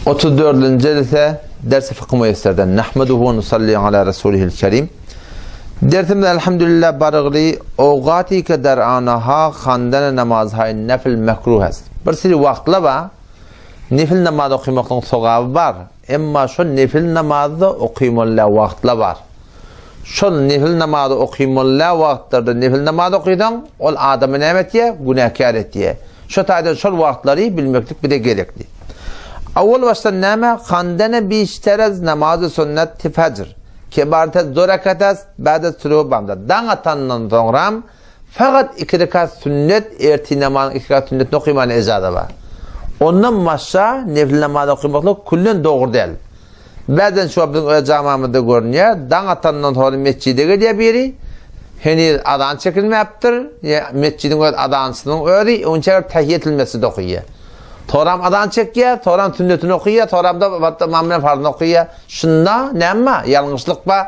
34. ise ders-i fıkıh müyesserden nahmeduhu ve nusalli ala rasulihil kerim. Dersimde elhamdülillah barıgli oğati ke der'anaha khandana namaz hay nefil mekruh est. Bir siri vaqtla ba nefil namaz okumakın sogabı var. Emma şu nefil namazı okuymalla vaqtla var. Şu nefil namazı okuymalla vaqtlarda nefil namaz okuydan ol adamın emetiye günahkar etiye. Şu tadı şu vaqtları bilmeklik bir de gerekli. Avval baştan neme khandana bişterez namazı sünnet fecr. Kebarta zorakatas ba'da suluh bamda. Dan atandan sonra fakat 2 rekat sünnet erti namazın 2 rekat sünnet okumanı ecada var. Ondan başka nefil namazı okumakla kullun doğru değil. Bazen şu abdın camamızda görünüyor. Dan atandan sonra mescide gidiyor biri. Henüz adan çekilme yaptır. Mescidin adansının öyle onun çekip tahiyyetilmesi de okuyor. Toram adan çekiyor, toram sünnetini okuyor, toram da mamle farzını okuyor. Şunda ne ama yanlışlık var.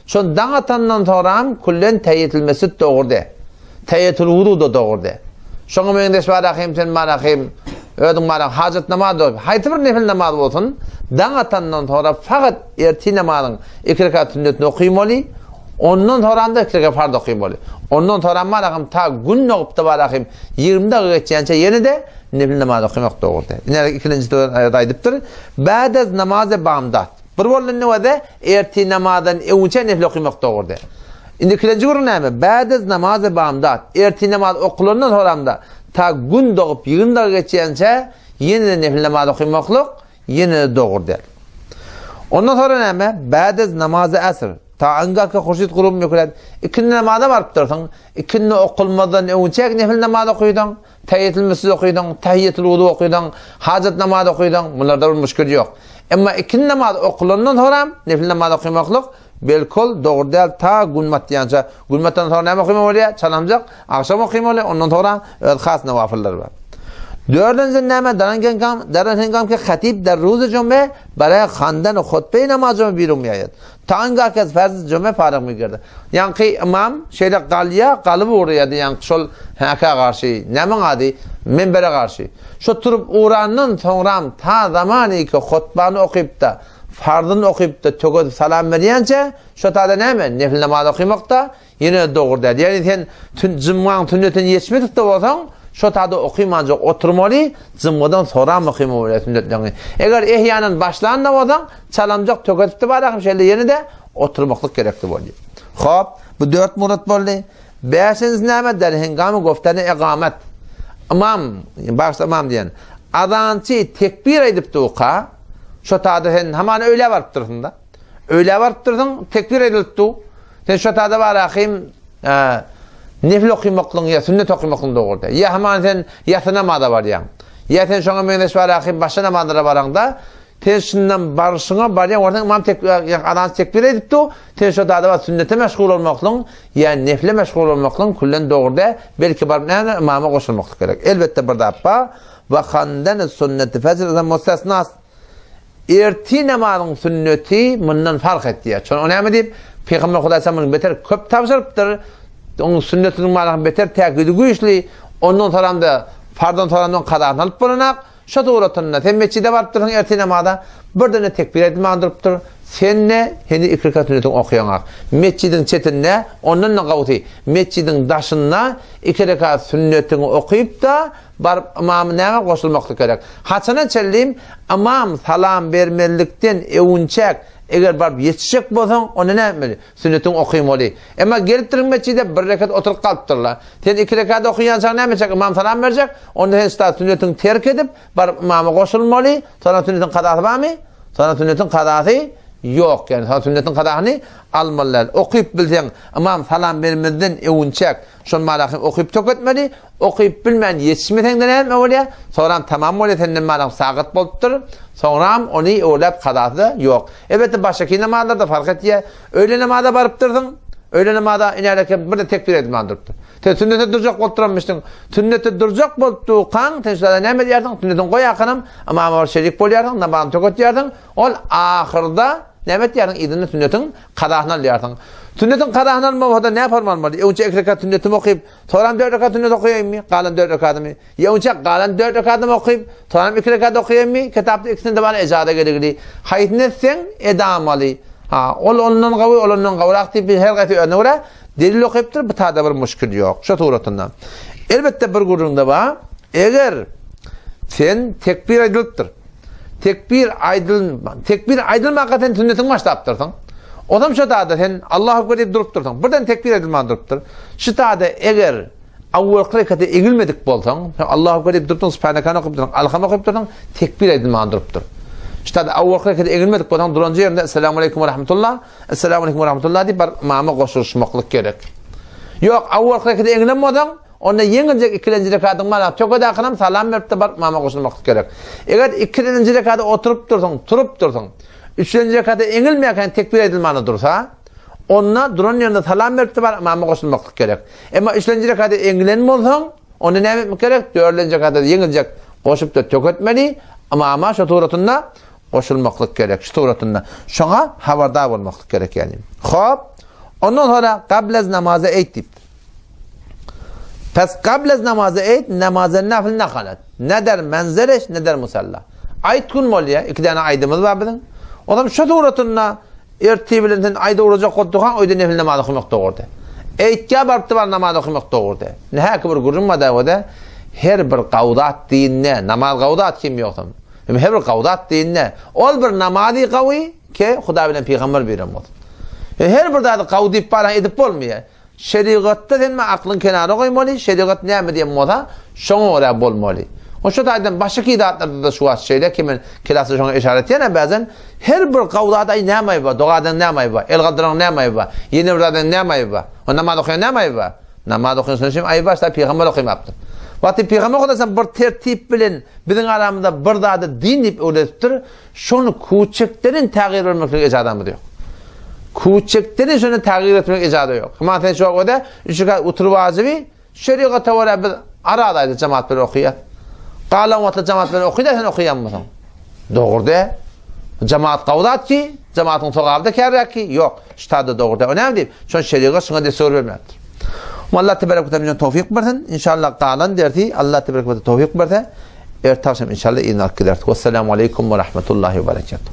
Şundan atandan toram kullen teyyetilmesi doğru de. Teyyetul vudu da doğru de. Şunu mendeş barakayım, sen barakayım, ödün barakayım, hacet namazı da haytı bir nefil namazı olsun. Dan atandan sonra fakat erti namazın 2 rekat sünnetini okuymalı. Ondan sonra da 2 rekat farz okuymalı. Ondan sonra barakayım ta gün okup da barakayım 20 dakika geçeceğince yeni de nefil namazı okumak doğru değil. İnerek ikinci aydıptır. Ba'dez namazı bamdat. Bir bolun nevada erti namazdan evunca nefil okumak doğru değil. İndi ikinci grup ne? Ba'dez namazı bamdat. Erti namaz okulundan sonra da ta gün doğup 20 dakika geçeceğince yeni de nefil namazı okumaklık yeni de doğru değil. Ondan sonra ne? Ba'dez namazı asr. Ta angaka hoşit kurum mükület. İkinci namaza varıp dursan, ikinci okulmadan evunçak nefil namazı okuydan, tahiyyetul mescid okuydan, tahiyyetul vudu okuydan, hacet namazı okuydan, bunlarda bir müşkül yok. Ama ikinci namaz okulundan sonra nefil namazı okumaklık belkol doğru değil ta günmat diyanca. Günmattan sonra ne okuyma oluyor? Çalamcak, akşam okuyma oluyor, ondan sonra khas nevafiller var. Dördüncü name daran hengam ki hatib der roz cuma برای خواندن خطبه نماز بیرون میآید تا آنگاه که از فرض جمعه فارغ میگرده. یعنی که امام şeyde قلب uğrayadı yani şol haka karşı nemadi minbere karşı. Şu turup uğranın sonra ta zamanı ki hutbanı okuyup da farzını okuyup da çok salam veriyince şu tadı neme nefil namaz okumakta yine doğru değil. Yani sen cuma'nın sünnetin yetişmedik de olsan şu tadı okuymanca oturmalı, zımmadan sonra mı okuymalı sünnetlerini. Eğer ihyanın başlarında olsan, çalamcak töketip de barakım şeyle yeni de oturmaklık gerekli oluyor. Hop, bu 4 murat oldu. 5. neme der hengami goftani eqamet. İmam diyen, adançı tekbir edip de oka, şu tadı hemen öyle varıp dursun da. Öyle varıp dursun, tekbir edilip de. Sen şu tadı barakım, nefil okumaklığın ya sünnet okumaklığın doğru değil. Ya hemen sen yatı namazda var ya. Ya sen şuna mendeş var akım başka namazlara varan da teşinden barışına var ya oradan imam adan tekbir edip de teşo da var sünnete meşgul olmaklığın ya nefile meşgul olmaklığın kullen doğru değil. Belki var ne imama koşulmaklık gerek. Elbette burada yapma ve khandan sünneti fecrden mustasnas. Erti namazın sünneti bundan fark etti ya. Çünkü önemli değil. Peygamber Aleyhisselam'ın beter köp tavsırıptır. Onun sünnetinin malakı beter tekidi güçlü. Ondan sonra da fardan sonra kadağını alıp bulunak. Şu doğrutununa sen mescide varıp durun erti namazda. Burada ne tekbir edilme andırıp dur. Sen ne? Hindi 2 rekat sünnetini okuyanak. Mescidin çetinne onunla kavutu. Mescidin daşınna 2 rekat sünnetini okuyup da barıp imamın neye koşulmaklık gerek. Haçana çelliyim imam salam vermelikten evunçak eğer barıp yetişecek bolsan onu ne yapmalı? Sünnetini okuymalı. Ama gelip durun mescide 1 rekat oturup kalıptırlar. Sen 2 rekat okuyansan ne yapacak? İmam salam verecek. Onu sen sünnetini terk edip barıp imama koşulmalı. Sonra sünnetin kadası var mı? Sonra sünnetin kadası yok yani. Sonra sünnetin kadasını almalılar. Okuyup bilsen imam salam vermeden evunçak. Şun malakım okuyup töketmeli. Okuyup bilmeyen yetişmeden de ne yapmalı? Sonra tamam oluyor. Senin malakım sağıt boluptur. Sonra onu öğlep kadası yok. Evet başka namazlarda fark et ya. Öyle namazda varıp durdun. Öyle namazda inerken bir de tekbir edilme andırıptır. Sen sünnete duracak bolupturmuştun. Sünnete duracak boluptu kan. Sen şurada ne ederdin? Sünnetin koy yakınım. Ama şerik bol yerdin. Namazını töket yerdin. Ol ahırda Nämet ýaryň idini tünnetiň qadahyna ýardyň. Tünnetin qadahyna almawada näme farmanmaly? Önce 2 rekat tünnetim okuyup, sonra 4 rekat tünnet okuýarmy? Galan 4 rekatmy? Ýa-da galan 4 rekatmy okuyup, sonra 2 rekat okuýarmy? Kitapda ikisinde bana ejada gelegli. Haýtnetseň edamaly. Ha, ondan gawy, ondan gawrak diýip her gaty önüne delil okuyupdyr, bu taýda bir müşkil ýok. Şo turatyndan. Elbetde bir gurunda bar. Eger sen tekbir aýdylypdyr. Tekbir aýdylmakaten tünnetiň başlapdyrsyň. Odam şu taýda sen Allahu ekber diýip durupdyrsyň. Birden tekbir aýdylman durupdyr. Şu taýda eger awwalky rekaty egilmedik bolsaň, Allahu ekber diýip durupdyň, subhanaka okup durupdyň, alhamdu okup durupdyň, tekbir aýdylman durupdyr. Şu taýda awwalky rekaty egilmedik bolsaň, duranjy ýerinde assalamu alaykum we rahmatullah, assalamu alaykum we rahmatullah diýip mama goşuşmaklyk gerek. Ýok, awwalky rekaty egilenmeden onda ýeňilje ikinji rekatyň mana tökede akynam salam beripdi bar mama goşulmaklyk gerek. Eger ikinji rekaty oturup dursaň, üçüncü rekatda eňilmeýän tekbir edilmany dursa, onna duran ýerinde salam beripdi bar mama goşulmaklyk gerek. Emma üçüncü rekatda eňilen bolsaň, onda näme etmek gerek? Dördüncü rekatda ýeňiljek goşup da töketmeli, ama şu turatynda goşulmaklyk gerek, şu turatynda. Şoňa habardar bolmaklyk gerek ýani. Hop, ondan sonra qablaz namazy eýtip. Pes qablaz namazy eýt, namazy nafil naqalat. Neder menzereş, neder musalla. Aýtkun bolýa, 2 dana aýdymyz bar biziň. Odam şu turatynda ertibilen aýda urajak gotdugan öýde nefil namazy okumak dogurdy. Eýtge barpdy bar namazy okumak dogurdy. Nähäki bir gurulmada wada her bir gawdat diýinne, namaz gawdat kim ýokdym. Her bir gawdat diýinne, ol bir namazy gawy ke Huda bilen peýgamber berem boldy. Her bir zady gawdy paran edip bolmaýar. Şeriatda denme aklın kenara koymalı, şeriat näme diýen bolsa, şoňa göre bolmaly. O şu taýdan başka idatlarda da şu şeyler kimin klasy şoňa işaret ýene bazen her bir gawdada näme bar, dogadan näme bar, el gadran näme bar, ýene birden näme bar. O namaz okuyan näme bar? Namaz okuyan şeýle aýbaşda peýgamber okymapdy. Wagty peýgamber okudasan bir tertip bilen biziň aramyzda bir zady din diýip öwretipdir, şonu kuçeklerin tagyr bermekle ejadamy ýok. Kuçeklerin şonu tagyr etmek ejady ýok. Masalan şu wagtda üçüge oturup wajibi şeriat tawara bir arada cemaat bilen okuýar. Qalan wagtda cemaat bilen okuýar, sen okuýanmasaň. Dogurda cemaat gawdat ki, cemaatyň sogabda kärek ki, ýok. Ştada dogurda önemli diýip, şo şeriat şoňa desor bermekdir. Allah tebarek ve teala tawfik bersin. İnşallah qalan derdi Allah tebarek ve teala tawfik berse. Ertaşam inşallah inakdiler. Vesselamu aleykum ve rahmetullahi ve berekatuhu.